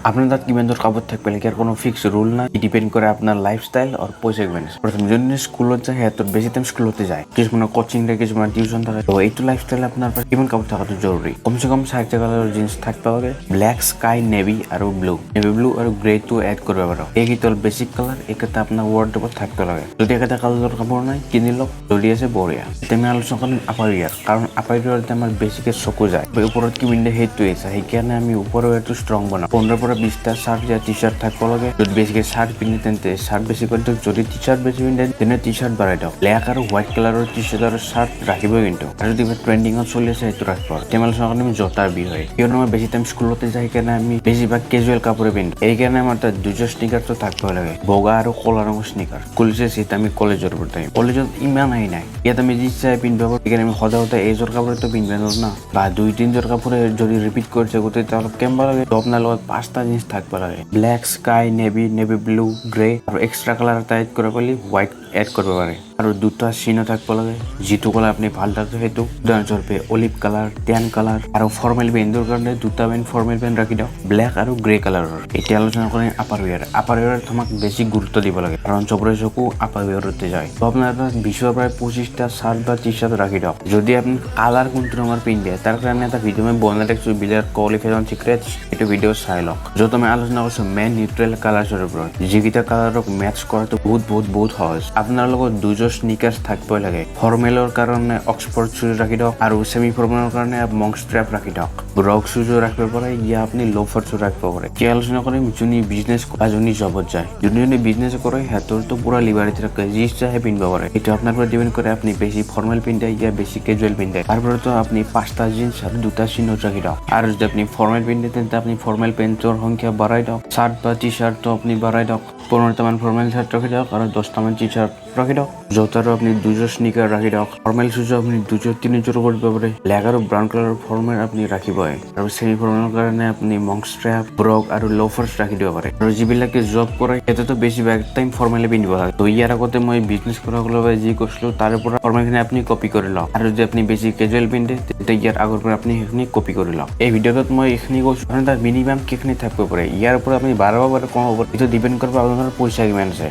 আপনার তাত কিমান দূর কাপড় থাকবে এর কোনো ফিক্স রুল না, ডিপেন্ড করে আপনার লাইফস্টাইল আর পয়সা ম্যানেজ। প্রথম যদি স্কুলত যায় হ্যাঁ তোর বেশি টাইম স্কুলতে যায়, কিছুমান কোচিং থাকে, কিছুমান টিউশন থাকে। তো এইটো লাইফস্টাইল আপনার কিমান কাপড় থাকাটো জরুরি। কমসে কম 4টা কালারের জিন্স থাকতে হবে, ব্ল্যাক, স্কাই, নেভি আর ব্লু আর গ্রে টু এড করবে পারো। এইকেইটা বেসিক কালার, একেটা আপনার ওয়ার্ডরোবত থাকতে লাগে। যদি একেটা কালারের কাপড় নাই কিনি লওক, যদি আছে বঢ়িয়া। এতিয়া আমি আলোচনা কৰিম আপাৰ ইয়াৰ, কাৰণ আপাৰ ইয়াৰতে আমাৰ বেছিকে চকু যায়। ওপৰত কি পিন্ধে সেইটোৱে আছে, সেইকাৰণে আমি ওপৰৰ ইয়াৰটো ষ্ট্ৰং বনাওঁ। 15 পৰা 20টা চাৰ্ট या টি চাৰ্ট থাকিব লাগে। যদি বেছিকে চাৰ্ট পিন্ধে তেন্তে চাৰ্ট বেছি কৰি দিয়ক, যদি টি চাৰ্ট বেছি পিন্ধে তেনে টি চাৰ্ট বাঢ়াই দিয়ক। ব্লেক আৰু হোৱাইট কালাৰৰ টি চাৰ্ট আৰু চাৰ্ট ৰাখিবই, কিন্তু আৰু যদি ট্ৰেণ্ডিঙত চলি আছে সেইটো ৰাখিব। এতিয়া আলোচনা কৰিম আমি জোতাৰ বিষয়ে, কিয়নো আমাৰ বেছি টাইম স্কুলতে যায়, সেইকাৰণে আমি বেছিভাগ কেজুৱেল কাপোৰে পিন্ধো। এইকাৰণে আমাৰ তাত দুযোৰ স্নিকাৰটো থাকিব লাগে, বগা আৰু কলা ৰঙৰ স্নিকাৰ। কলেজ আছে আমি কলেজৰ পৰা টাইম, কলেজত ইমান আহি নাই, ইয়াত আমি যি চাই পিন্ধিব পাৰোঁ। সেইকাৰণে আমি সদায় এইযোৰ কাপোৰেতো পিন্ধিব নোৱাৰো না, বা 2-3যোৰ কাপোৰে যদি ৰিপিট কৰিছে গোটেই অলপ কেম্বা লাগে। তো আপোনাৰ লগত 5টা জিন্স থাকিব লাগে, black, sky, navy blue, grey আৰু এক্সট্ৰা কালাৰ এটা এড কৰিব পাৰি, হোৱাইট এড কৰিব পাৰে। আৰু 2টা চিনো থাকিব লাগে, যিটো কালাৰ আপুনি ভাল থাকে সেইটো। উদাহৰণস্বৰূপে অলিভ কালাৰ, টেন কালাৰ। আৰু ফৰ্মেল পেণ্টৰ কাৰণে 2টা ফৰ্মেল পেণ্ট ৰাখি দিয়ক, ব্লেক আৰু গ্ৰে কালাৰৰ। এতিয়া আলোচনা কৰিম আপাৰ ওয়াৰ। আপাৰ ওয়াৰত আমাক বেছি গুৰুত্ব দিব লাগে, কাৰণ চবৰে চকু আপাৰ ওয়াৰতে যায়। তো আপোনাৰ 20ৰ পৰা 25টা চাৰ্ট বা টি চাৰ্ট ৰাখি দিয়ক। যদি আপুনি কালাৰ কোনটো ৰঙৰ পিন্ধে তাৰ কাৰণে এটা ভিডিঅ' মই বনাই ৰাখিছোঁ, বিলিয়াৰ কোৱালিফিকেশ্যন চিক্ৰেটছ, এইটো ভিডিঅ' চাই লওক। য'ত আমি আলোচনা কৰিছোঁ মেইন নিউট্ৰেল কালাৰ্ছৰ ওপৰত, যিকেইটা কালাৰক মেটচ কৰাটো বহুত সহজ। আপোনাৰ লগত 2যোৰ স্নিকাৰ্ছ থাকিবই লাগে। ফৰ্মেলৰ কাৰণে অক্সফৰ্ড শ্বুজ ৰাখি দিয়ক, আৰু ছেমি ফৰ্মেলৰ কাৰণে মংক ষ্ট্ৰেপ ৰাখি দিয়ক। ৰক শ্বুজো ৰাখিব পাৰে, ইয়া আপুনি লোফাৰ শ্বুজ ৰাখিব পাৰে। কি আলোচনা কৰিম যোনে বিজনেছ বা যোনে জবত যায়। যোনে বিজনেছ কৰে সিহঁতৰতো পুৰা লিবাৰিটি থাকে, যি ইচ্ছাহে পিন্ধিব পাৰে। এইটো আপোনাৰ পৰা ডিপেণ্ড কৰে আপুনি বেছি ফৰ্মেল পিন্ধে ইয়া বেছি কেজুৱেল পিন্ধে। তাৰপৰাতো আপুনি 5টা জিন্স আৰু 2টা চিনোট ৰাখি দিয়ক। আৰু যদি আপুনি ফৰ্মেল পিন্ধে তেন্তে আপুনি ফৰ্মেল পেণ্টৰ সংখ্যা বাঢ়াই দিয়ক। চাৰ্ট বা টি চাৰ্টটো আপুনি বাঢ়াই দিয়ক, 15টামান ফৰ্মেল চাৰ্ট ৰাখি দিয়ক আৰু 10টামান টি চাৰ্ট ৰাখি দিয়ক। জোতাৰো আপুনি 2যোৰ স্নিকাৰ ৰাখি দিয়ক। ফৰ্মেল শ্বুজো আপুনি 2-3যোৰ কৰিব পাৰে। ব্লেক আৰু ব্ৰাউন কালাৰৰ ফৰ্মেল আপুনি ৰাখিবই, আৰু ছেমি ফৰ্মেলৰ কাৰণে আপুনি মংক ষ্ট্ৰেপ, ব্ৰক আৰু লোফাৰ্ছ ৰাখি দিব পাৰে। আৰু যিবিলাকে জব কৰে সিহঁতেতো বেছিভাগ টাইম ফৰ্মেলে পিন্ধিব লাগে। তো ইয়াৰ আগতে মই বিজনেছ কৰাৰ বাবে যি কৈছিলোঁ তাৰ পৰা ফৰ্মেলখিনি আপুনি কপি কৰি লওক। আৰু যদি আপুনি বেছি কেজুৱেল পিন্ধে তেতিয়া ইয়াৰ আগৰ পৰা আপুনি সেইখিনি কপি কৰি লওক। এই ভিডিঅ'টোত মই এইখিনি কৈছোঁ, কাৰণ তাত মিনিমাম কেইখিনি থাকিব পাৰে। ইয়াৰ পৰা আপুনি বাঢ়াব পাৰে, কমাব পাৰে, এইটো ডিপেণ্ড কৰিব আপোনাৰ পইচা কিমান আছে।